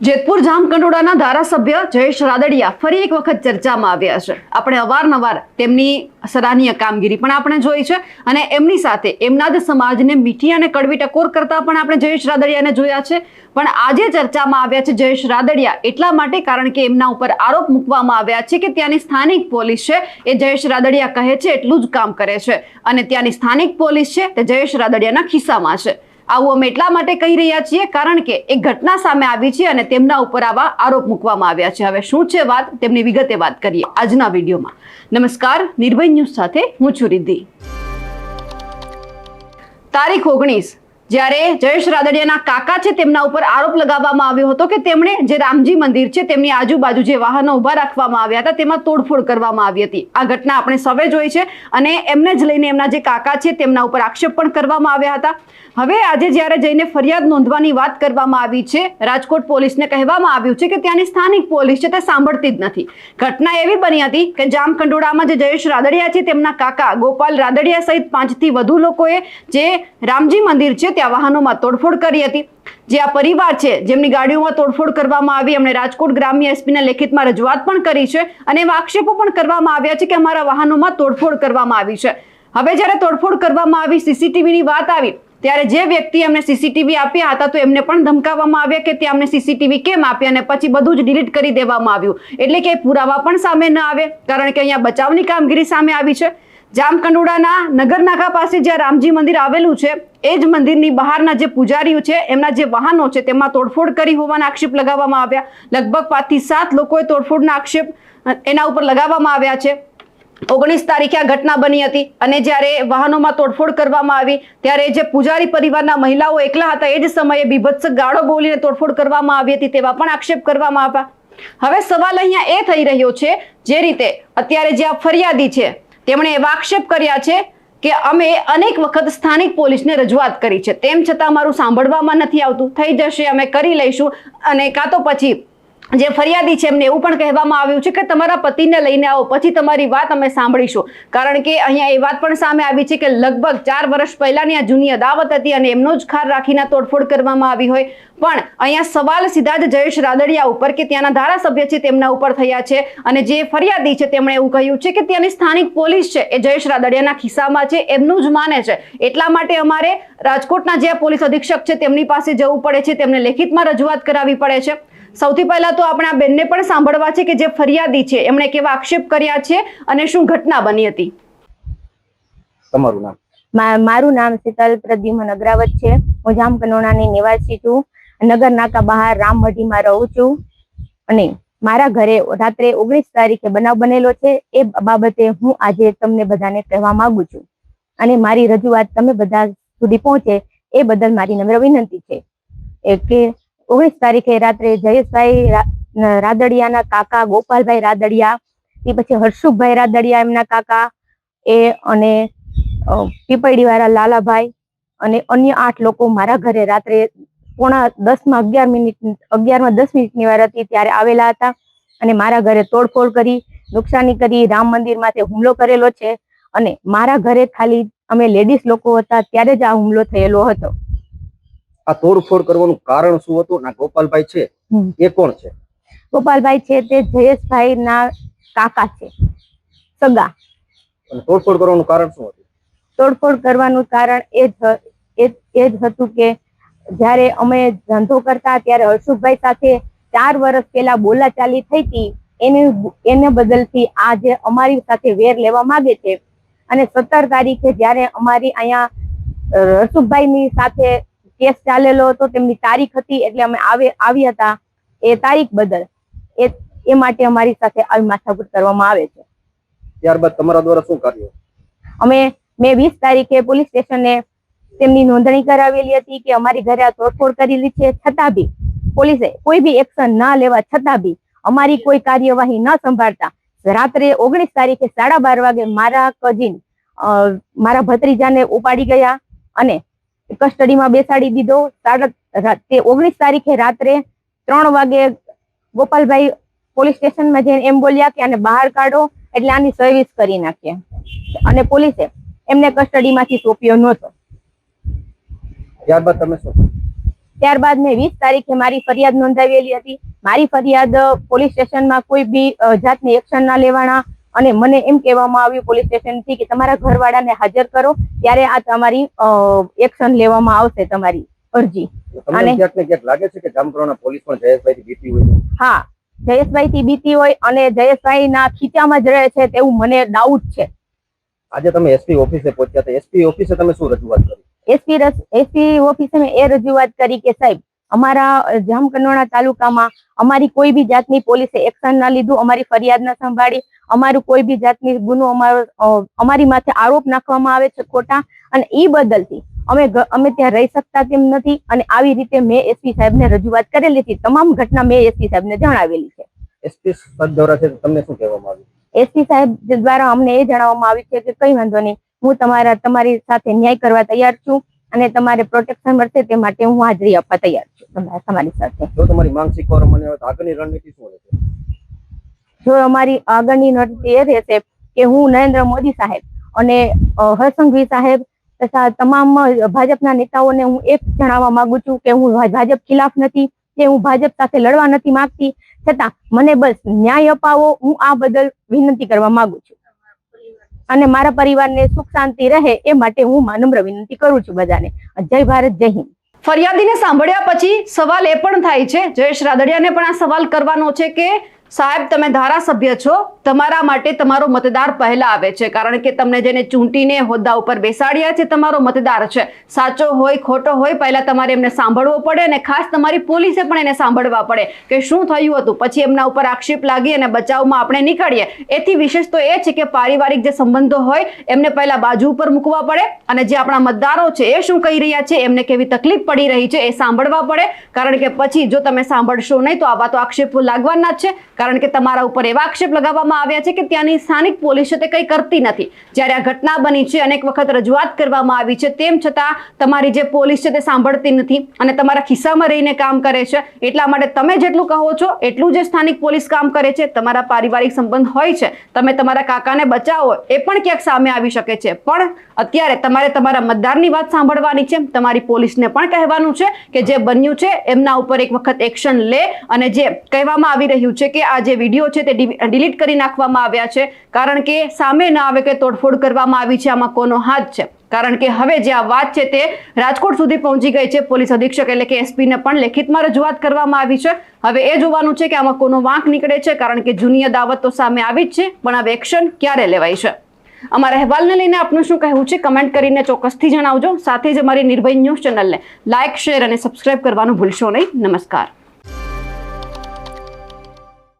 જેતપુર જામકંડોળાના ધારાસભ્ય જયેશ રાદડિયા ફરી એક વખત ચર્ચામાં આવ્યા છે। આપણે અવારનવાર તેમની સરાહનીય કામગીરી પણ આપણે જોઈ છે અને એમની સાથે એમના જ સમાજને મીઠી અને કડવી ટકોર કરતા પણ આપણે જયેશ રાદડિયાને જોયા છે। પણ આજે ચર્ચામાં આવ્યા છે જયેશ રાદડિયા એટલા માટે કારણ કે એમના ઉપર આરોપ મૂકવામાં આવ્યા છે કે ત્યાંની સ્થાનિક પોલીસ છે એ જયેશ રાદડિયા કહે છે એટલું જ કામ કરે છે અને ત્યાંની સ્થાનિક પોલીસ છે તે જયેશ રાદડિયાના ખિસ્સામાં છે। આવું અમે એટલા માટે કહી રહ્યા છીએ કારણ કે એક ઘટના સામે આવી છે અને તેમના ઉપર આવા આરોપ મૂકવામાં આવ્યા છે। હવે શું છે વાત તેમની વિગતે વાત કરીએ આજના વિડીયોમાં। નમસ્કાર, નિર્ભય ન્યૂઝ સાથે હું છું રિદ્ધિ। તારીખ 19 જ્યારે જયેશ રાદડિયાના કાકા છે તેમના ઉપર આરોપ લગાવવામાં આવ્યો હતો કે તેમણે જે રામજી મંદિર છે તેમની આજુબાજુ જે વાહનો ઉભા રાખવામાં આવ્યા હતા તેમાં તોડફોડ કરવામાં આવી હતી। આ ઘટના આપણે સૌએ જોઈ છે અને એમને જ લઈને એમના જે કાકા છે તેમના ઉપર આક્ષેપ પણ કરવામાં આવ્યા હતા। હવે આજે જ્યારે જઈને ફરિયાદ નોંધવાની વાત કરવામાં આવી છે, રાજકોટ પોલીસને કહેવામાં આવ્યું છે કે ત્યાંની સ્થાનિક પોલીસ છે તે સાંભળતી જ નથી। ઘટના એવી બની હતી કે જામકંડોળામાં જે જયેશ રાદડિયા છે તેમના કાકા ગોપાલ રાદડિયા સહિત 5 થી વધુ લોકોએ જે રામજી મંદિર છે ત્યાં વાહનોમાં તોડફોડ કરી હતી। જે આ પરિવાર છે જેમની ગાડીઓમાં તોડફોડ કરવામાં આવી એમણે રાજકોટ ગ્રામ્ય એસપીને લેખિતમાં રજૂઆત પણ કરી છે અને એવા આક્ષેપો પણ કરવામાં આવ્યા છે કે અમારા વાહનોમાં તોડફોડ કરવામાં આવી છે। હવે જ્યારે તોડફોડ કરવામાં આવી, સીસીટીવીની વાત આવી ત્યારે જે વ્યક્તિ એમને સીસીટીવી આપ્યા હતા તો એમને પણ ધમકાવવામાં આવ્યા કે તે અમને સીસીટીવી કેમ આપ્યા અને પછી બધું જ ડિલીટ કરી દેવામાં આવ્યું। એટલે કે પુરાવા પણ સામે ન આવે કારણ કે અહીંયા બચાવની કામગીરી સામે આવી છે। જામકંડોળાના નગરનાકા પાસે જ્યાં રામજી મંદિર આવેલું છે એ જ મંદિરની બહારના જે પૂજારીઓ છે એમના જે વાહનો છે તેમાં તોડફોડ કરી હોવાના આક્ષેપ લગાવવામાં આવ્યા। લગભગ 5 થી 7 લોકોએ તોડફોડના આક્ષેપ એના ઉપર લગાવવામાં આવ્યા છે। 19 તારીખે આ ઘટના બની હતી અને જ્યારે વાહનોમાં તોડફોડ કરવામાં આવી ત્યારે જે પૂજારી પરિવારના મહિલાઓ એકલા હતા એ જ સમયે બીભત્સ ગાળો બોલીને તોડફોડ કરવામાં આવી હતી તેવા પણ આક્ષેપ કરવામાં આવ્યા। હવે સવાલ અહીંયા એ થઈ રહ્યો છે જે રીતે અત્યારે જે આ ફરિયાદી છે તેમણે એવા આક્ષેપ કર્યા છે કે અમે અનેક વખત સ્થાનિક પોલીસને રજૂઆત કરી છે તેમ છતાં અમારું સાંભળવામાં નથી આવતું। થઈ જશે, અમે કરી લઈશું અને કાં તો પછી જે ફરિયાદી છે એમને એવું પણ કહેવામાં આવ્યું છે કે તમારા પતિને લઈને આવો પછી તમારી વાત અમે સાંભળીશું। કારણ કે અહીંયા એ વાત પણ સામે આવી છે કે લગભગ 4 વર્ષ પહેલાની આ જૂની અદાવત હતી અને એમનો જ ખાર રાખીને તોડફોડ કરવામાં આવી હોય। પણ અહીંયા સવાલ સીધા જ જયેશ રાદડિયા ઉપર કે ત્યાંના ધારાસભ્ય છે તેમના ઉપર થયા છે અને જે ફરિયાદી છે તેમણે એવું કહ્યું છે કે ત્યાંની સ્થાનિક પોલીસ છે એ જયેશ રાદડિયાના ખિસ્સામાં છે એમનું જ માને છે। એટલા માટે અમારે રાજકોટના જે પોલીસ અધિક્ષક છે તેમની પાસે જવું પડે છે, તેમને લેખિતમાં રજૂઆત કરાવવી પડે છે। સૌથી પહેલા તો આપણે આ બેનને પણ સાંભળવા છે કે જે ફરિયાદી છે એમણે કેવા આક્ષેપ કર્યા છે અને શું ઘટના બની હતી। તમારું નામ? મારું નામ શીતલ પ્રદ્યુમન અગ્રાવત છે। હું જામકંડોળાની નિવાસી છું। નગર નાકા બહાર રામમઢીમાં રહું છું અને મારા ઘરે રાત્રે 19 તારીખે બનાવ બનેલો છે। એ બાબતે હું આજે તમને બધાને કહેવા માંગુ છું અને મારી રજૂઆત તમે બધા સુધી પહોંચે એ બદલ મારી નમ્ર વિનંતી છે કે 19 તારીખે રાત્રે જયેશભાઈ રાદડિયાના કાકા ગોપાલભાઈ રાદડિયા, એ પછી હર્ષુભાઈ રાદડિયા એમના કાકા એ અને પીપળી વાળા લાલાભાઈ અને અન્ય 8 લોકો મારા ઘરે રાત્રે 11:10 વાર હતી ત્યારે આવેલા હતા અને મારા ઘરે તોડફોડ કરી, નુકસાની કરી, રામ મંદિરમાંથી હુમલો કરેલો છે અને મારા ઘરે ખાલી અમે લેડીઝ લોકો હતા ત્યારે જ આ હુમલો થયેલો હતો। આ તોડફોડ કરવાનું કારણ શું હતું? ના ગોપાલભાઈ છે એ કોણ છે? ગોપાલભાઈ છે તે જયેશભાઈ ના કાકા છે, સગા। અને તોડફોડ કરવાનું કારણ શું હતું? તોડફોડ કરવાનું કારણ એ જ હતું કે જ્યારે અમે ધંધો કરતા ત્યારે હર્ષુભાઈ સાથે 4 વર્ષ પહેલા બોલાચાલી થઈ હતી એને બદલથી આ જે અમારી સાથે વેર લેવા માંગે છે અને 17 તારીખે જ્યારે અમારી અહીંયા હર્ષુભાઈની સાથે કેસ ચાલેલો હતો તેમની તારીખ હતી એટલે અમે આવ્યા હતા એ તારીખ બદલ એ માટે અમારી સાથે આવી માથાકૂટ કરવામાં આવે છે। ત્યારબાદ તમારા દ્વારા શું કાર્ય? મેં 20 તારીખે પોલીસ સ્ટેશને તેમની નોંધણી કરાવેલી હતી કે અમારી ઘરે આ તોડફોડ કરેલી છે, છતાં બી પોલીસે કોઈ બી એક્શન ના લેવા છતાં બી અમારી કોઈ કાર્યવાહી ન સંભાળતા રાત્રે 19 તારીખે 12:30 વાગે મારા કઝિન મારા ભત્રીજાને ઉપાડી ગયા અને કસ્ટડીમાં બેસાડી દીધો। તે 19 તારીખે રાત્રે 3 વાગે ગોપાલભાઈ પોલીસ સ્ટેશનમાં જઈને એમ બોલ્યા કે આને બહાર કાઢો એટલે આની સર્વિસ કરી નાખીએ અને પોલીસે એમને કસ્ટડીમાંથી સોંપ્યો નહોતો। ત્યારબાદ તમે શું? ત્યારબાદ મેં 20 તારીખે મારી ફરિયાદ નોંધાવેલી હતી. મારી ફરિયાદ પોલીસ સ્ટેશનમાં કોઈ બી જાતની એક્શન ના લેવાના અને મને એમ કહેવામાં આવ્યું પોલીસ સ્ટેશનથી કે તમારા ઘરવાળાને હાજર કરો ત્યારે આ તમારી એક્શન લેવામાં આવશે તમારી અરજી. તમને ક્યાંક ને ક્યાંક લાગે છે કે જામકંડોરણા પોલીસ પણ જયેશભાઈથી બીતી હોય? હા, જયેશભાઈથી બીતી હોય અને જયેશભાઈના ખીચામાં જ રહે છે તેવું મને ડાઉટ છે. આજે તમે એસપી ઓફિસે પહોંચ્યા હતા, એસપી ઓફિસે તમે શું રજૂઆત કરી? એસપી ઓફિસે મેં એ રજૂઆત કરી કે સાહેબ અમારા જામકંડોરણા તાલુકામાં અમારી કોઈ બી જાતની પોલીસે એક્શન ના લીધું, અમારી ફરિયાદ ના સંભાળી, અમારું કોઈ બી જાતની ગુનો અમારી માથે આરોપ નાખવામાં આવે છે ખોટા, અને એ બદલથી અમે ત્યાં રહી શકતા તેમ નથી. અને આવી રીતે મેં એસપી સાહેબને રજૂઆત કરેલી હતી. તમામ ઘટના મેં એસપી સાહેબને જણાવેલી છે. એસપી સાહેબ દ્વારા છે તમને શું કહેવામાં આવ્યું? એસપી સાહેબ દ્વારા અમને એ જણાવવામાં આવ્યું છે કે કઈ વાંધો નહીં, હું તમારી સાથે ન્યાય કરવા તૈયાર છું અને તમારે પ્રોટેક્શન મળશે તે માટે હું હાજરી આપવા તૈયાર છું તમારી સાથે. જો તમારી માંગ સ્વીકારવામાં આવે તો આગળની રણનીતિ શું રહેશે? જો અમારી આગળની રણનીતિ એ રહેશે કે હું નરેન્દ્ર મોદી સાહેબ અને હરસંઘવી સાહેબ તથા તમામ ભાજપના નેતાઓને હું એક જણાવવા માંગુ છું કે હું ભાજપ ખિલાફ નથી, કે હું ભાજપ સાથે લડવા નથી માંગતી, છતાં મને બસ ન્યાય અપાવો, હું આ બદલ વિનંતી કરવા માંગુ છું અને મારા પરિવારને સુખ શાંતિ રહે એ માટે હું નમ્ર વિનંતી કરું છું બધાને. જય ભારત, જય હિન્દ. ફરિયાદીને સાંભળ્યા પછી સવાલ એ પણ થાય છે, જયેશ રાદડિયાને પણ આ સવાલ કરવાનો છે કે સાહેબ તમે ધારાસભ્ય છો, તમારા માટે તમારો મતદાર પહેલા આવે છે, કારણ કે તમને જેને ચૂંટીને હોદ્દા ઉપર બેસાડ્યા છે તમારો મતદાર છે. સાચો હોય ખોટો હોય પહેલા તમારે એમને સાંભળવો પડે અને ખાસ તમારી પોલીસે પણ એને સાંભળવા પડે કે શું થયું હતું. પછી એમના ઉપર આક્ષેપ લાગી અને બચાવમાં આપણે નીકળીએ. એથી વિશેષ તો એ છે કે પારિવારિક જે સંબંધો હોય એમને પહેલા બાજુ ઉપર મૂકવા પડે અને જે આપણા મતદારો છે એ શું કહી રહ્યા છે, એમને કેવી તકલીફ પડી રહી છે એ સાંભળવા પડે. કારણ કે પછી જો તમે સાંભળશો નહીં તો આવા તો આક્ષેપો લાગવાના જ છે, કારણ કે તમારા ઉપર એવા આક્ષેપ લગાવવામાં આવ્યા છે કે ત્યાંની સ્થાનિક પોલીસ તે કંઈ કરતી નથી. જ્યારે આ ઘટના બની છે, અનેક વખત રજૂઆત કરવામાં આવી છે, તેમ છતાં તમારી જે પોલીસ છે તે સાંભળતી નથી અને તમારા ખિસ્સામાં રહીને કામ કરે છે. એટલા માટે તમે જેટલું કહો છો એટલું જે સ્થાનિક પોલીસ કામ કરે છે. તમારા પારિવારિક સંબંધ હોય છે, તમે તમારા કાકાને બચાવો એ પણ ક્યાંક સામે આવી શકે છે, પણ અત્યારે તમારે તમારા મતદારની વાત સાંભળવાની છે. તમારી પોલીસને પણ કહેવાનું છે કે જે બન્યું છે એમના ઉપર એક વખત એક્શન લે અને જે કહેવામાં આવી રહ્યું છે કે આ જે વિડીયો છે તે ડિલીટ કરી નાખવામાં આવ્યા છે, કારણ કે સામે ન આવે કે તોડફોડ કરવામાં આવી છે, આમાં કોનો હાથ છે. કારણ કે હવે જે આ વાત છે તે રાજકોટ સુધી પહોંચી ગઈ છે. પોલીસ અધિક્ષક એટલે કે એસપીને પણ લેખિતમાં રજૂઆત કરવામાં આવી છે. હવે એ જોવાનું છે કે આમાં કોનો વાંક નીકળે છે, કારણ કે જૂની અદાવત તો સામે આવી જ છે, પણ હવે એક્શન ક્યારે લેવાય છે. અમારા અહેવાલને લઈને આપનું શું કહેવું છે કમેન્ટ કરીને ચોક્કસથી જણાવજો. સાથે જ અમારી નિર્ભય ન્યૂઝ ચેનલને લાઇક, શેર અને સબસ્ક્રાઇબ કરવાનું ભૂલશો નહીં. નમસ્કાર.